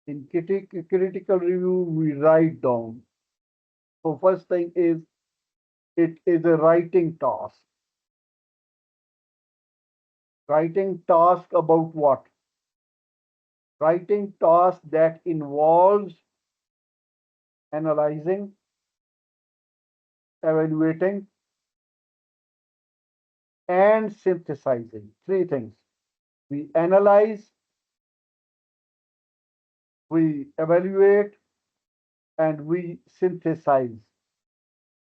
In critical review, we write down. So first thing is it is a writing task. Writing task about what? Writing task that involves analyzing, evaluating, and synthesizing. Three things. We analyze, we evaluate, and we synthesize.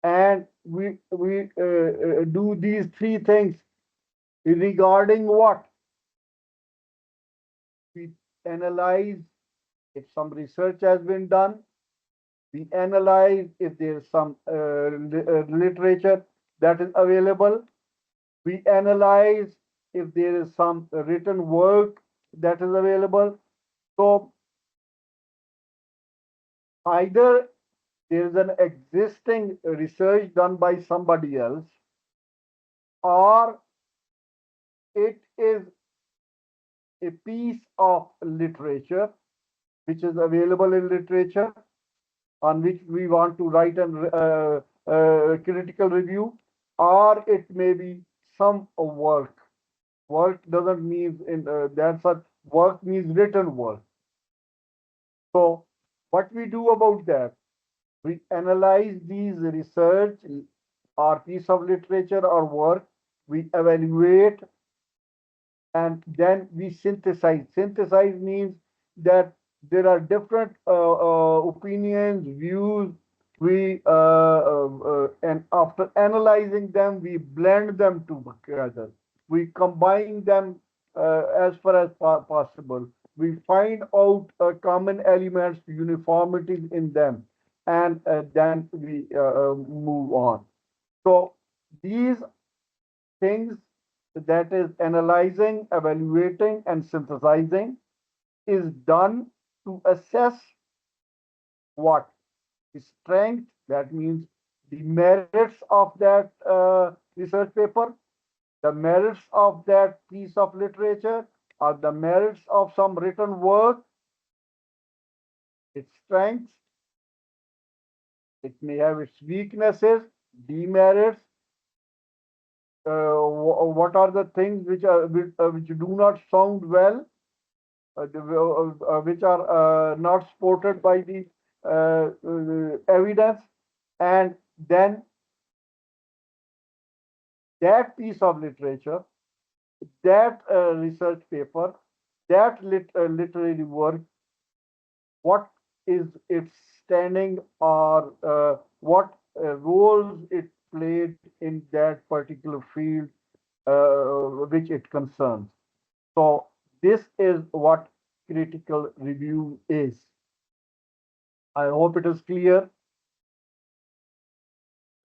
And we do these three things regarding what? We analyze if some research has been done. We analyze if there is some literature that is available. We analyze if there is some written work that is available. So either there is an existing research done by somebody else, or it is a piece of literature which is available in literature on which we want to write a critical review, or it may be some work. Work doesn't mean in that such work means written work. So what we do about that? We analyze these research or piece of literature or work. We evaluate and then we synthesize. Synthesize means that there are different opinions, views. And after analyzing them, we blend them together. We combine them as far as possible. We find out common elements, uniformities in them, and then we move on. So these things, that is analyzing, evaluating, and synthesizing, is done to assess what? The strength, that means the merits of that research paper, the merits of that piece of literature, or the merits of some written work, its strengths, it may have its weaknesses, demerits, what are the things which do not sound well, which are not supported by the evidence, and then that piece of literature, that research paper, that literary work, what is its standing, or what roles it played in that particular field which it concerns. So this is what critical review is. I hope it is clear.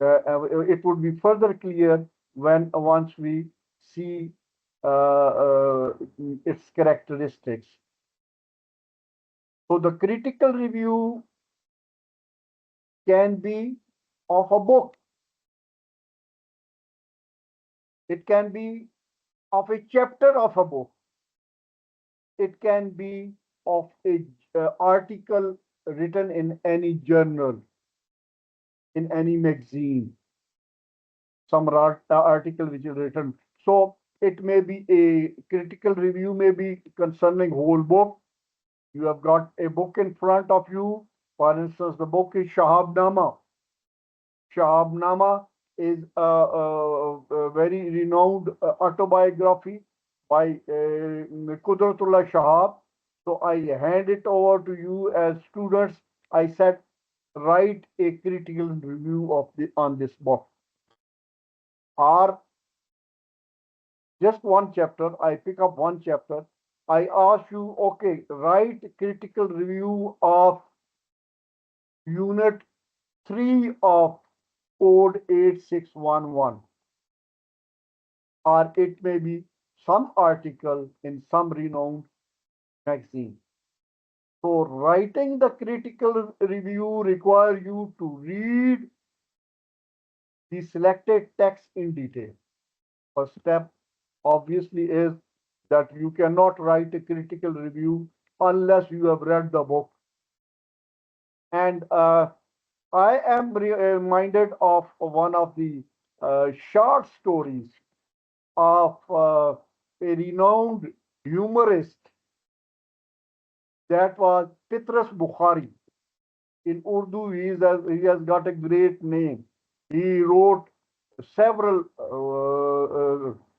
It would be further clear when once we see its characteristics. So the critical review can be of a book. It can be of a chapter of a book. It can be of a article written in any journal, in any magazine, some article which is written. So it may be a critical review, may be concerning whole book. You have got a book in front of you. For instance, the book is Shahabnama. Shahabnama is a very renowned autobiography by Qudratullah Shahab. So I hand it over to you as students. I said, write a critical review of on this book. Or just one chapter, I pick up one chapter. I ask you, okay, write critical review of unit 3 of code 8611. Or it may be some article in some renowned magazine. So writing the critical review requires you to read the selected text in detail. First step obviously is that you cannot write a critical review unless you have read the book. And I am reminded of one of the short stories of a renowned humorist that was Petrus Bukhari. In Urdu, he has got a great name. He wrote several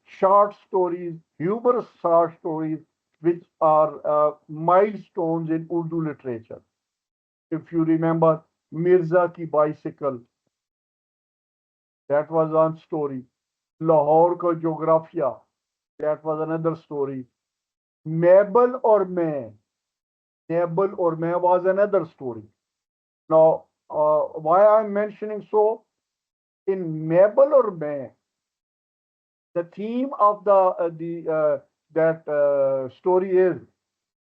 short stories, humorous short stories, which are milestones in Urdu literature. If you remember, Mirza ki bicycle, that was one story. Lahore ka geographia, that was another story. Mabel or May, Mabel or May was another story. Now, why I'm mentioning so? In Mabel or May, the theme of the that story is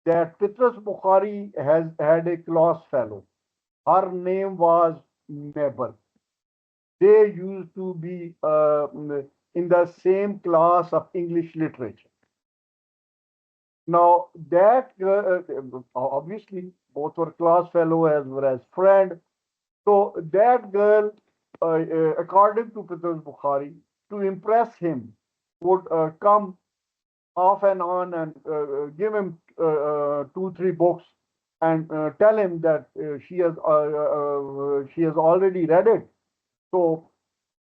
that Petrus Bukhari has had a class fellow. Her name was Mabel. They used to be in the same class of English literature. Now that obviously both were class fellow as well as friend. So that girl, according to Petrus Bukhari, to impress him, would come off and on and give him two, three books and tell him that she has already read it. So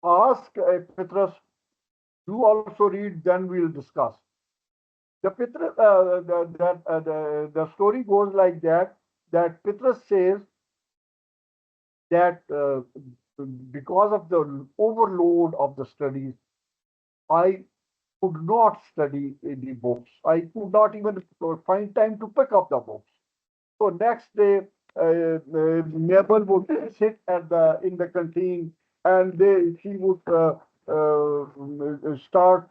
ask Petrus, you also read, then we'll discuss. The Petrus, the story goes like that. That Petrus says that because of the overload of the studies, I could not study the books. I could not even find time to pick up the books. So next day, Mabel would sit at the in the canteen, and she would start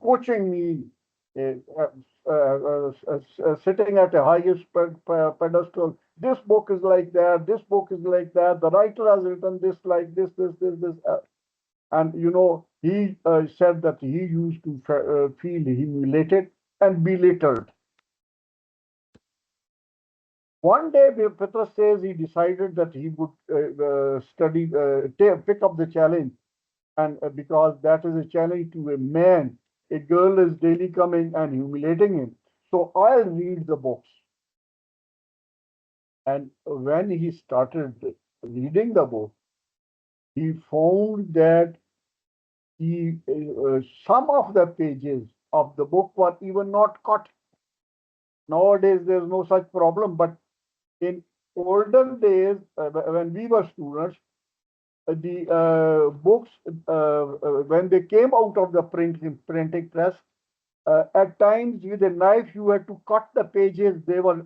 coaching me, sitting at a highest pedestal. This book is like that. This book is like that. The writer has written this like this. And he said that he used to feel humiliated and belittled. One day, Petrus says he decided that he would pick up the challenge, and because that is a challenge to a man, a girl is daily coming and humiliating him. So I'll read the books. And when he started reading the book, he found that some of the pages of the book were even not cut. Nowadays, there's no such problem, but in olden days, when we were students, the books, when they came out of the printing press, at times with a knife you had to cut the pages. They were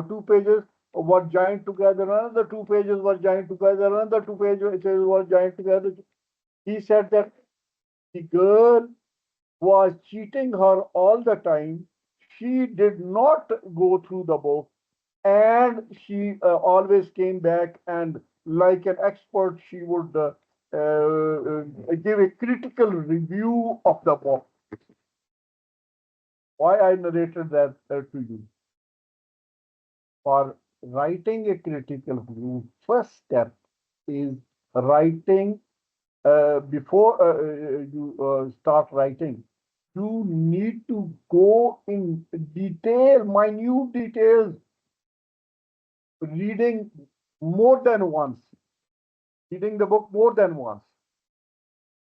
two pages were joined together, another two pages were joined together, another two pages were joined together. He said that the girl was cheating her all the time. She did not go through the book, and she always came back and, like an expert, she would give a critical review of the book. Why I narrated that to you? For writing a critical review, first step is writing. Before you start writing, you need to go in detail, minute details, reading more than once, reading the book more than once.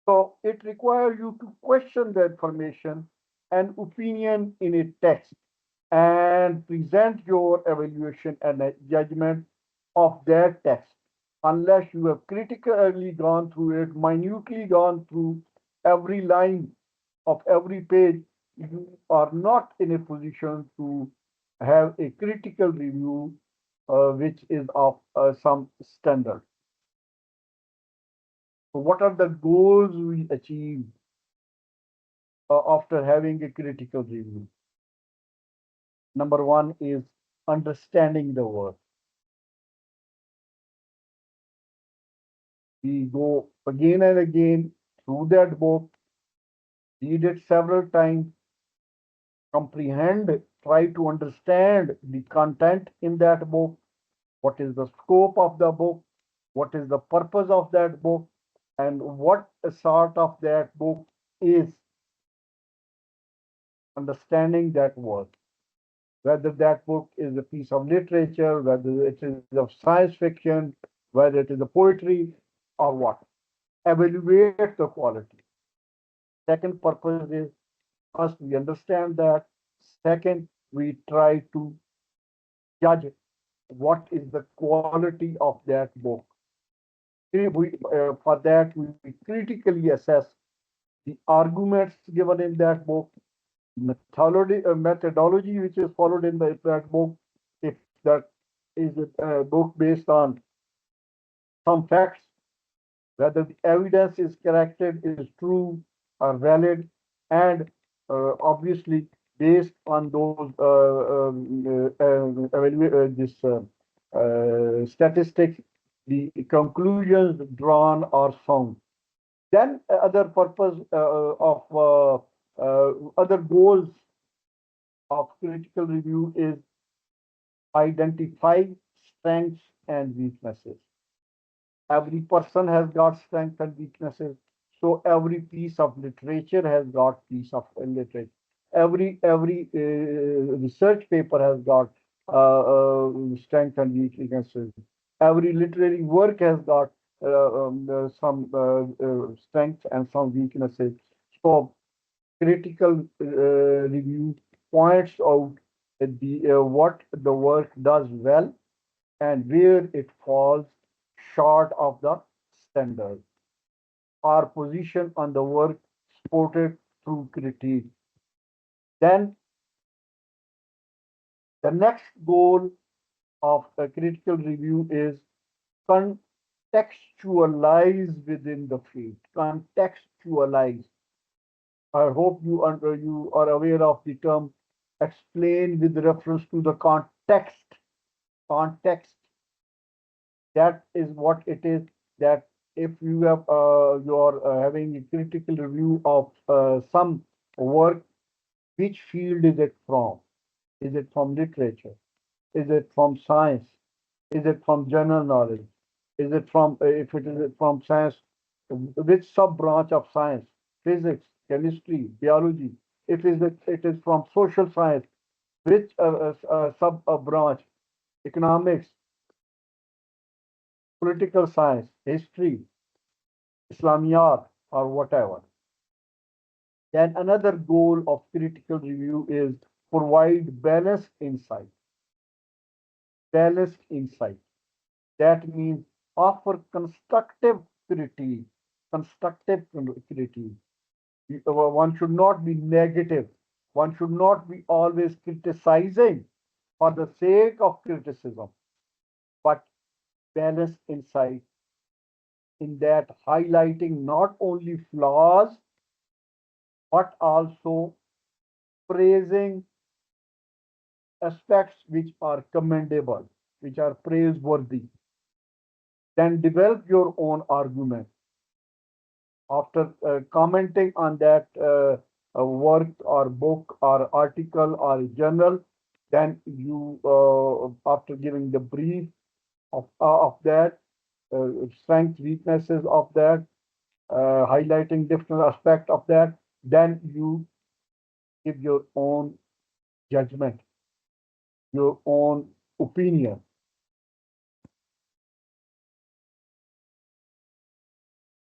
So it requires you to question the information and opinion in a text and present your evaluation and a judgment of that text. Unless you have critically gone through it, minutely gone through every line of every page, you are not in a position to have a critical review which is of some standard. So what are the goals we achieve after having a critical review? Number one is understanding the work. We go again and again through that book, read it several times, comprehend try to understand the content in that book, what is the scope of the book, what is the purpose of that book, and what sort of that book is, understanding that work. Whether that book is a piece of literature, whether it is of science fiction, whether it is a poetry or what. Evaluate the quality. Second purpose is, first we understand that. Second, we try to judge what is the quality of that book. For that, we critically assess the arguments given in that book, methodology which is followed in that book, if that is a book based on some facts, whether the evidence is corrected, is true or valid, and obviously based on those statistics, the conclusions drawn are sound. Then other purpose of other goals of critical review is identify strengths and weaknesses. Every person has got strengths and weaknesses. So every piece of literature has got piece of literature. Every research paper has got strengths and weaknesses. Every literary work has got some strengths and some weaknesses. So critical review points out what the work does well and where it falls short of the standard. Our position on the work supported through critique. Then the next goal of a critical review is contextualize within the field. Contextualize. I hope you are aware of the term explain with reference to the context. Context. That is what it is. That if you have you are having a critical review of some work, which field is it from? Is it from literature? Is it from science? Is it from general knowledge? Is it from if it is from science, which sub branch of science? Physics, chemistry, biology. If it is from social science, which sub branch? Economics, political science, history, Islamiyat, or whatever. Then another goal of critical review is provide balanced insight. Balanced insight. That means offer constructive critique. Constructive critique. One should not be negative. One should not be always criticizing for the sake of criticism, but balanced insight in that highlighting not only flaws, but also praising aspects which are commendable, which are praiseworthy. Then develop your own argument. After commenting on that work or book or article or journal, then you, after giving the brief of that, strengths, weaknesses of that, highlighting different aspect of that, then you give your own judgment, your own opinion.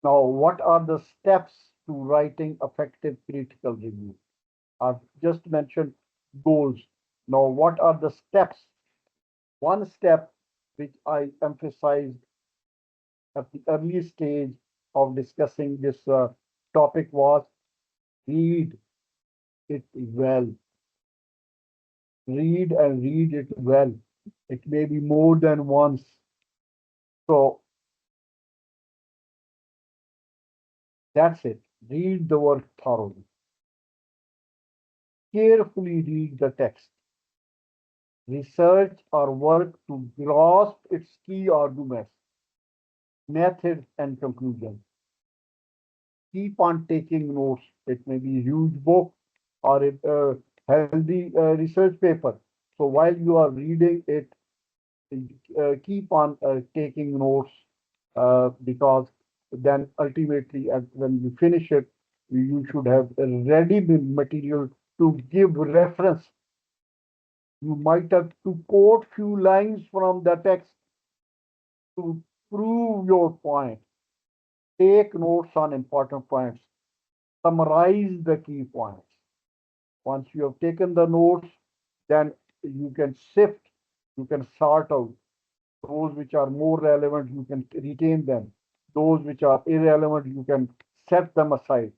Now, what are the steps to writing effective critical review? I've just mentioned goals. Now, what are the steps? One step which I emphasized at the early stage of discussing this topic was read it well. Read and read it well. It may be more than once. So that's it. Read the work thoroughly. Carefully read the text. Research or work to grasp its key arguments, methods, and conclusions. Keep on taking notes. It may be a huge book or it healthy research paper. So while you are reading it, keep on taking notes because then ultimately, when you finish it, you should have a ready material to give reference. You might have to quote few lines from the text to prove your point. Take notes on important points. Summarize the key points. Once you have taken the notes, then you can sift, you can sort out those which are more relevant, you can retain them. Those which are irrelevant, you can set them aside.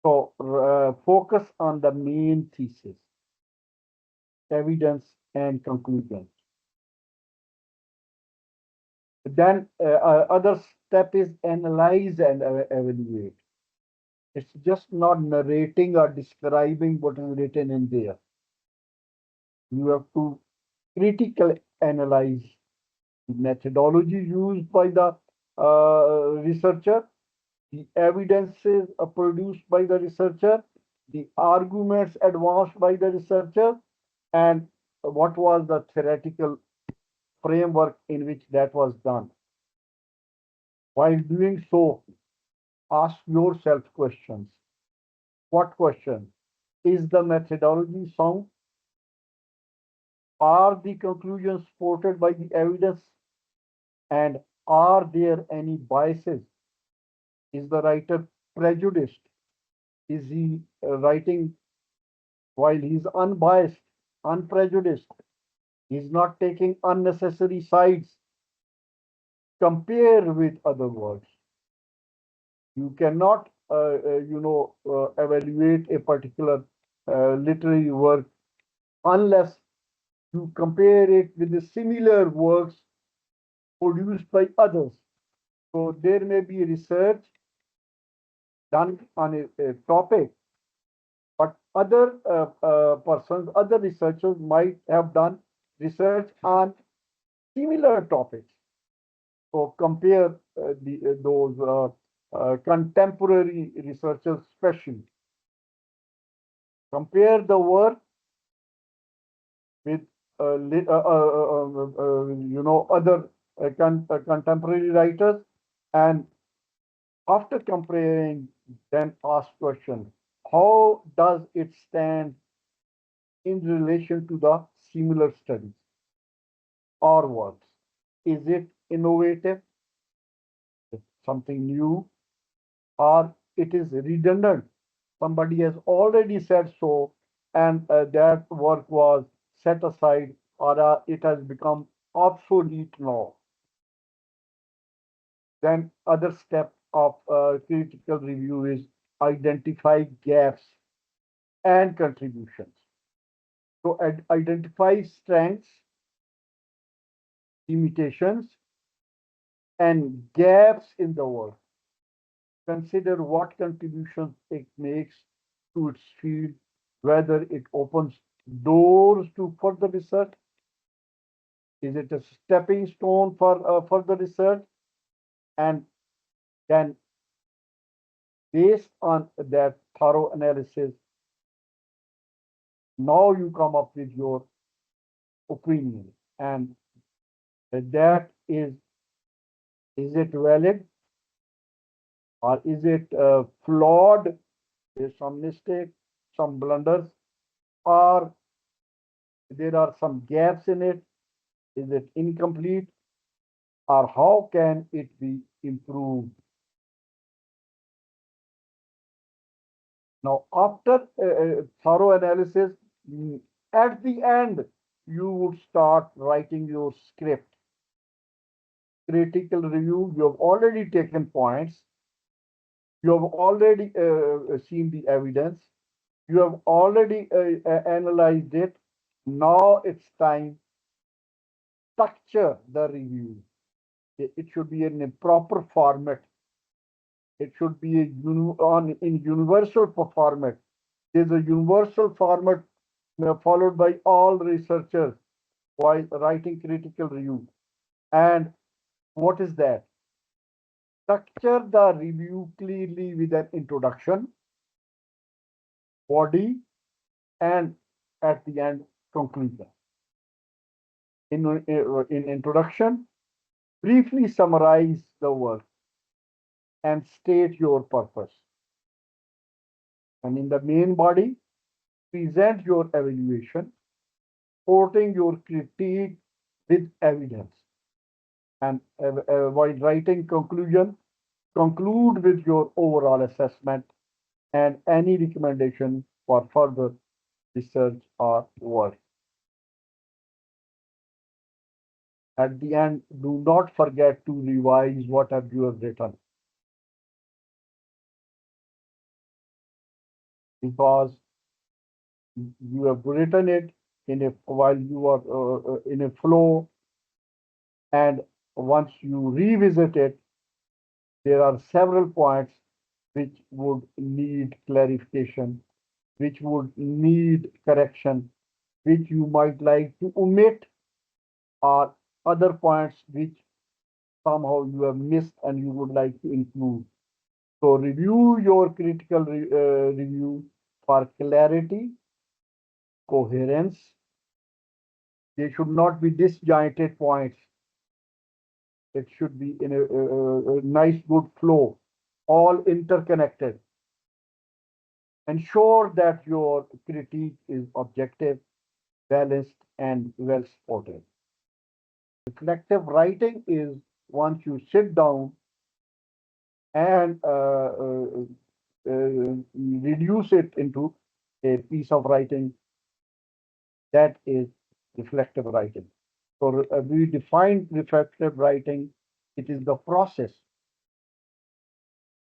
So focus on the main thesis, evidence, and conclusions. Then other step is analyze and evaluate. It's just not narrating or describing what is written in there. You have to critically analyze the methodology used by the researcher, the evidences produced by the researcher, the arguments advanced by the researcher, and what was the theoretical framework in which that was done. While doing so, ask yourself questions. What question? Is the methodology sound? Are the conclusions supported by the evidence? And are there any biases? Is the writer prejudiced? Is he writing while he's unbiased, unprejudiced? He's not taking unnecessary sides. Compare with other works. You cannot, evaluate a particular literary work unless you compare it with the similar works produced by others. So there may be research done on a topic, but other persons, other researchers might have done research on similar topics. So compare those contemporary researchers, especially compare the work with other contemporary writers, and after comparing, then ask question: how does it stand in relation to the similar studies or works? Is it innovative, something new, or it is redundant? Somebody has already said so, and that work was set aside, or it has become obsolete now. Then other step of critical review is identify gaps and contributions. So identify strengths, limitations, and gaps in the work. Consider what contributions it makes to its field, whether it opens doors to further research. Is it a stepping stone for further research? And then, based on that thorough analysis, now you come up with your opinion. And that is it valid or is it flawed? There's some mistake, some blunders, or there are some gaps in it. Is it incomplete, or how can it be improved? Now, after thorough analysis, at the end, you would start writing your script. Critical review, you have already taken points. You have already seen the evidence. You have already analyzed it. Now it's time structure the review. It should be in a proper format. It should be in universal format. There's a universal format followed by all researchers while writing critical review. And what is that? Structure the review clearly with an introduction, body, and at the end, conclusion. In introduction, briefly summarize the work and state your purpose. And in the main body, present your evaluation, supporting your critique with evidence. And while writing conclusion, conclude with your overall assessment and any recommendation for further research or work. At the end, do not forget to revise whatever you have written, because you have written it in a while you are in a flow, and once you revisit it, there are several points which would need clarification, which would need correction, which you might like to omit, or other points which somehow you have missed and you would like to include. So review your critical review for clarity, coherence. They should not be disjointed points. It should be in a nice, good flow, all interconnected. Ensure that your critique is objective, balanced, and well supported. Reflective writing is once you sit down and reduce it into a piece of writing, that is reflective writing. So we define reflective writing. It is the process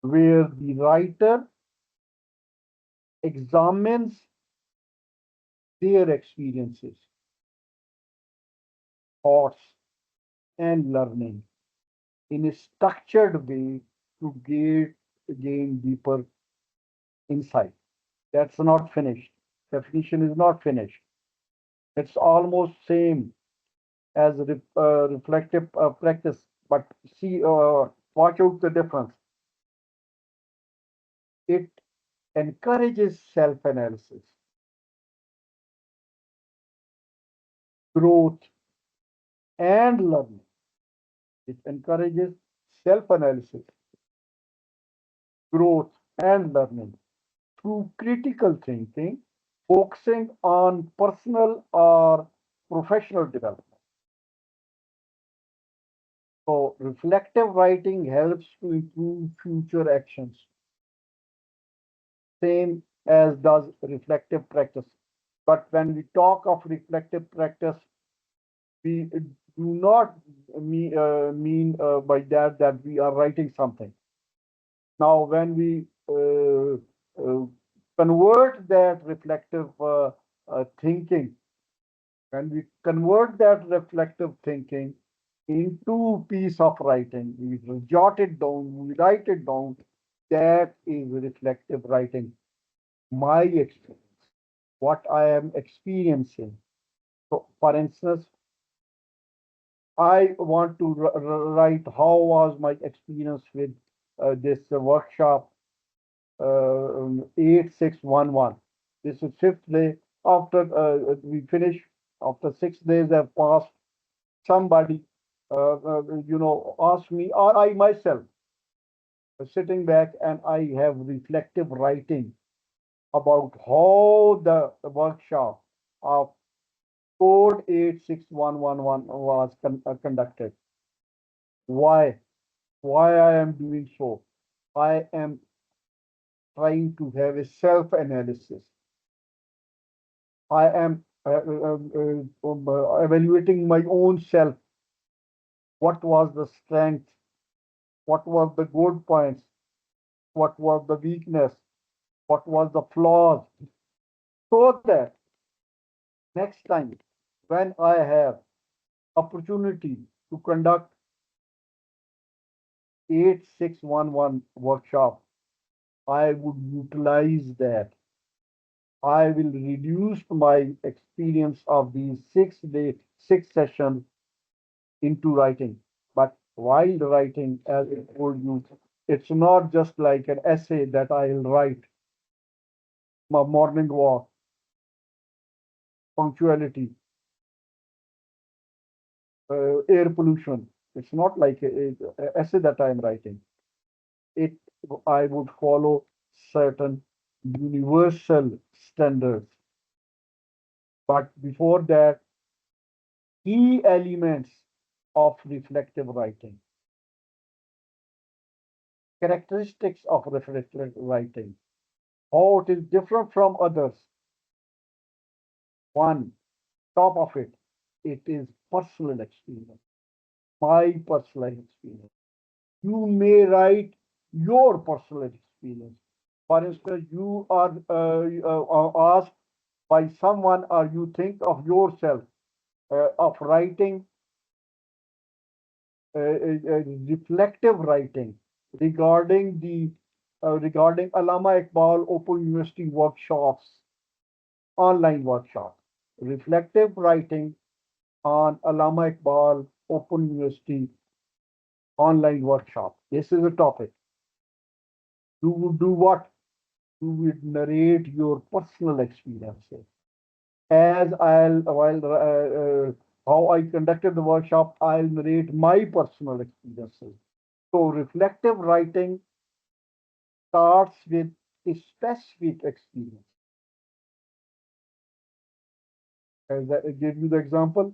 where the writer examines their experiences, thoughts, and learning in a structured way to gain deeper insight. That's not finished. Definition is not finished. It's almost same as reflective practice, but see, watch out the difference. It encourages self-analysis, growth, and learning. It encourages self-analysis, growth, and learning through critical thinking, focusing on personal or professional development. So, reflective writing helps to improve future actions, same as does reflective practice. But when we talk of reflective practice, we do not mean by that that we are writing something. Now, when we convert that reflective thinking, when we convert that reflective thinking into piece of writing, we jot it down, we write it down, that is reflective writing. My experience, what I am experiencing. So, for instance, I want to write how was my experience with this workshop 8611. This is fifth day after we finish. After 6 days have passed. Somebody, asked me, or I myself, sitting back, and I have reflective writing about how the workshop of Code 86111 was conducted. Why? Why I am doing so? I am trying to have a self-analysis. I am evaluating my own self. What was the strength? What was the good points? What was the weakness? What was the flaws? So that next time when I have opportunity to conduct 8611 workshop, I would utilize that. I will reduce my experience of these 6 sessions into writing. But while writing, as I told you, it's not just like an essay that I'll write my morning walk. punctuality, air pollution. It's not like a essay that I'm writing. It I would follow certain universal standards. But before that, key elements of reflective writing, characteristics of reflective writing, how it is different from others. One, top of it, it is personal experience, my personal experience. You may write your personal experience. For instance, you are asked by someone, or you think of yourself of writing reflective writing regarding the regarding Allama Iqbal Open University workshops, online workshop, reflective writing on Allama Iqbal Open University online workshop. This is a topic. You would do what? You would narrate your personal experiences. As I'll while how I conducted the workshop, I'll narrate my personal experiences. So reflective writing starts with a specific experience. As I give you the example,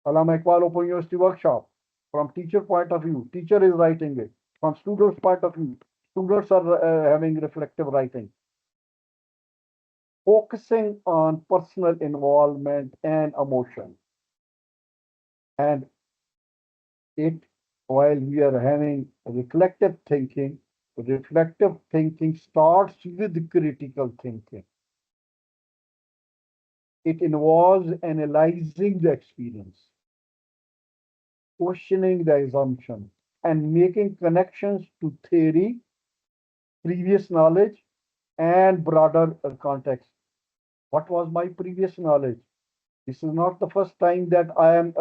Allama Iqbal Open University workshop. From teacher point of view, teacher is writing it. From students' point of view, students are having reflective writing, focusing on personal involvement and emotion. And it, while we are having reflective thinking starts with critical thinking. It involves analyzing the experience, questioning the assumption, and making connections to theory, previous knowledge, and broader context. What was my previous knowledge? This is not the first time that I am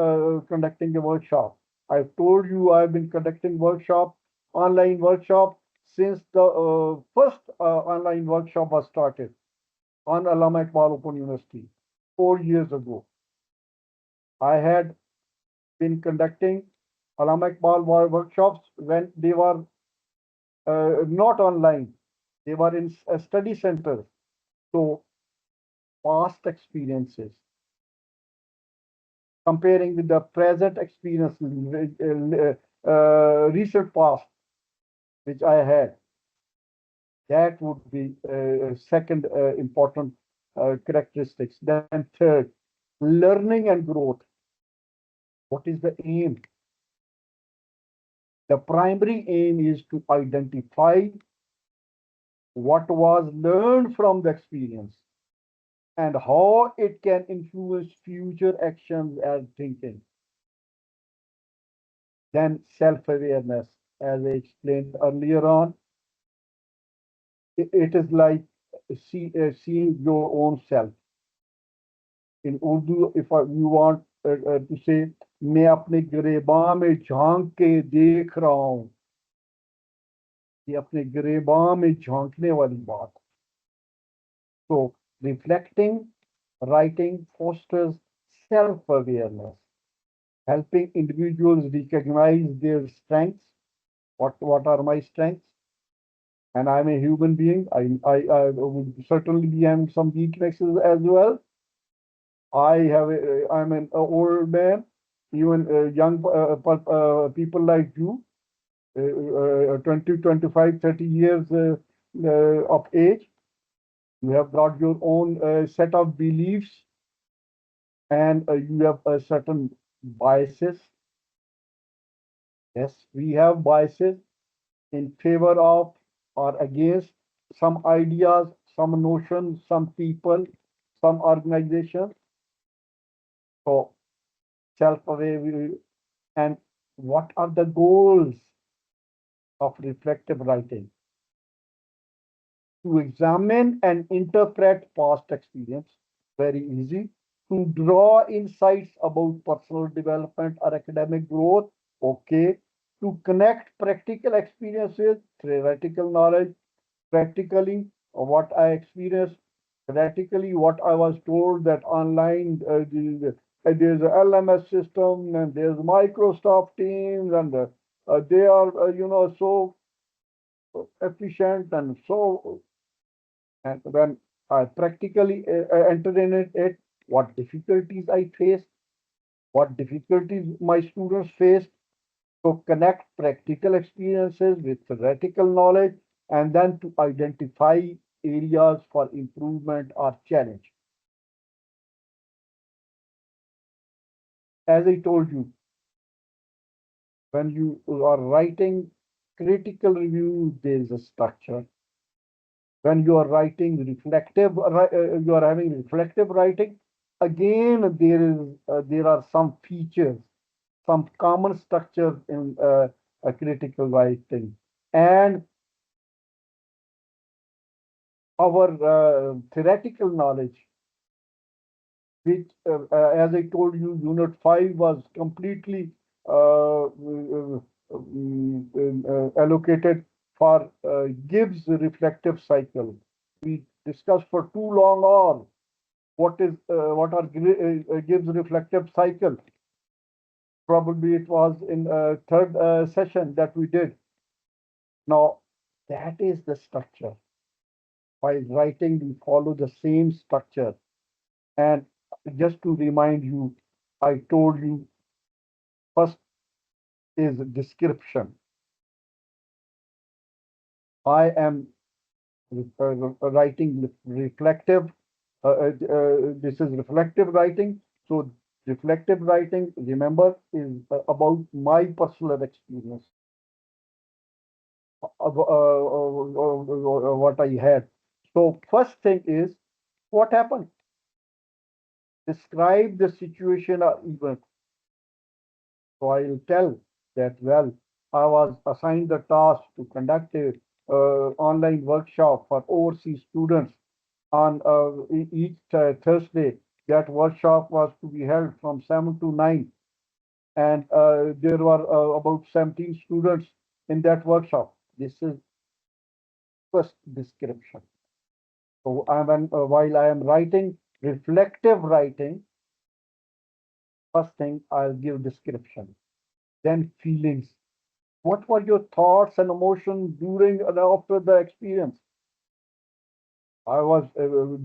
conducting a workshop. I've told you I've been conducting online workshop, since the first online workshop was started on Allama Iqbal Open University 4 years ago. I had been conducting Allama Iqbal workshops when they were not online. They were in study centers. So past experiences, comparing with the present experience, recent past, which I had, that would be second important characteristics. Then third, learning and growth. What is the aim? The primary aim is to identify what was learned from the experience and how it can influence future actions and thinking. Then self-awareness, as I explained earlier on, it is like seeing your own self. In Urdu, if you want to say, मैं अपने गिरेबां में झांक के देख रहा हूँ, ये अपने गिरेबां में झांकने वाली बात. So reflecting, writing fosters self-awareness, helping individuals recognize their strengths. What are my strengths? And I'm a human being. I would certainly be having some weaknesses as well. I'm an old man. Even young people like you, 20, 25, 30 years of age, you have got your own set of beliefs, and you have certain biases. Yes, we have biases in favor of or against some ideas, some notions, some people, some organizations. So self-aware, and what are the goals of reflective writing? To examine and interpret past experience, very easy. To draw insights about personal development or academic growth, okay. To connect practical experiences, theoretical knowledge, practically what I experienced, Theoretically, what I was told that online there's a LMS system and there's Microsoft Teams and they are so efficient and so and when I practically entered in it, what difficulties I faced, what difficulties my students faced to connect practical experiences with theoretical knowledge and then to identify areas for improvement or challenge. As I told you, when you are writing critical reviews, there is a structure. When you are writing reflective, you are having reflective writing. Again, there are some features, some common structures in a critical writing, and our theoretical knowledge, which, as I told you, Unit 5 was completely allocated for Gibbs reflective cycle. We discussed for too long on what are Gibbs reflective cycle. Probably it was in third session that we did. Now, that is the structure. While writing, we follow the same structure. And just to remind you, I told you first is description. I am writing reflective. This is reflective writing. So reflective writing, remember, is about my personal experience, what I had. So first thing is what happened. Describe the situation or event. So I'll tell that, well, I was assigned the task to conduct a online workshop for overseas students on each Thursday. That workshop was to be held from 7 to 9, and there were about 17 students in that workshop. This is first description. So while I am writing reflective writing, first thing I'll give description, then feelings. What were your thoughts and emotions during and after the experience? I was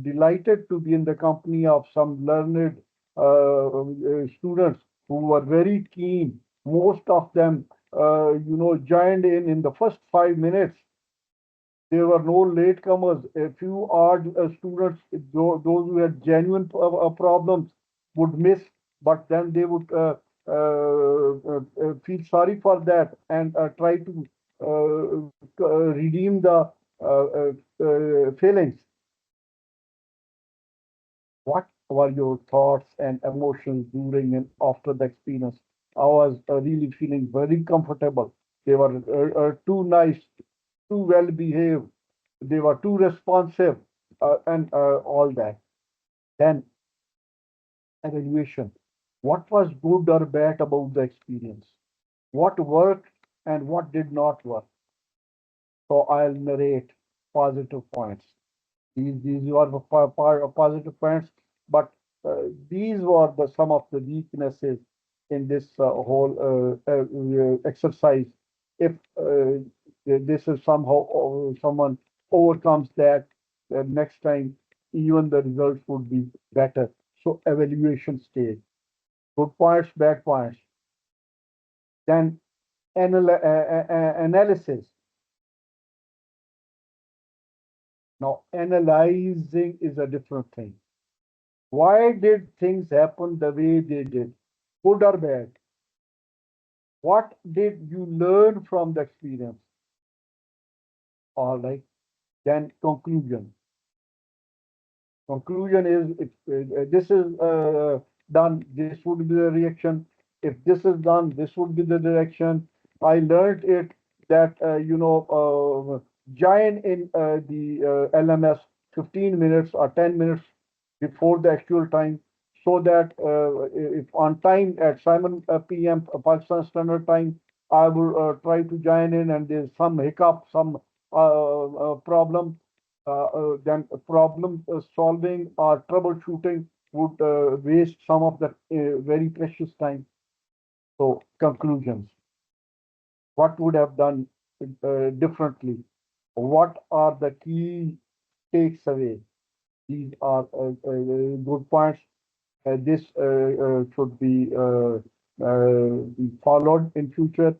delighted to be in the company of some learned students who were very keen. Most of them, joined in the first 5 minutes. There were no latecomers. A few odd students, those who had genuine problems, would miss, but then they would feel sorry for that and try to redeem the feelings. What were your thoughts and emotions during and after the experience? I was really feeling very comfortable. They were too nice, too well behaved. They were too responsive, and all that. Then evaluation. What was good or bad about the experience? What worked and what did not work? So I'll narrate positive points. These were the positive points, but these were the some of the weaknesses in this whole exercise. If this is somehow someone overcomes that, next time even the results would be better. So evaluation stage, good points, bad points, then analysis. Now analyzing is a different thing. Why did things happen the way they did? Good or bad? What did you learn from the experience? All right. Then conclusion. Conclusion is if this is done, this would be the reaction. If this is done, this would be the direction. I learned it that join in the LMS 15 minutes or 10 minutes before the actual time, so that if on time at 7 p.m. Pakistan Standard Time, I will try to join in, and there's some hiccup, some problem. then problem solving or troubleshooting would waste some of that very precious time. So conclusions, what would have done differently? What are the key takes away? These are good points. This should be followed in future.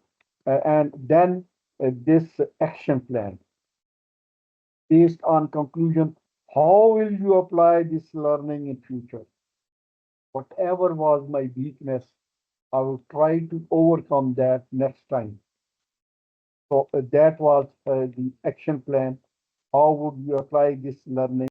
And then this action plan based on conclusion, how will you apply this learning in future? Whatever was my weakness, I will try to overcome that next time. So that was the action plan. How would you apply this learning?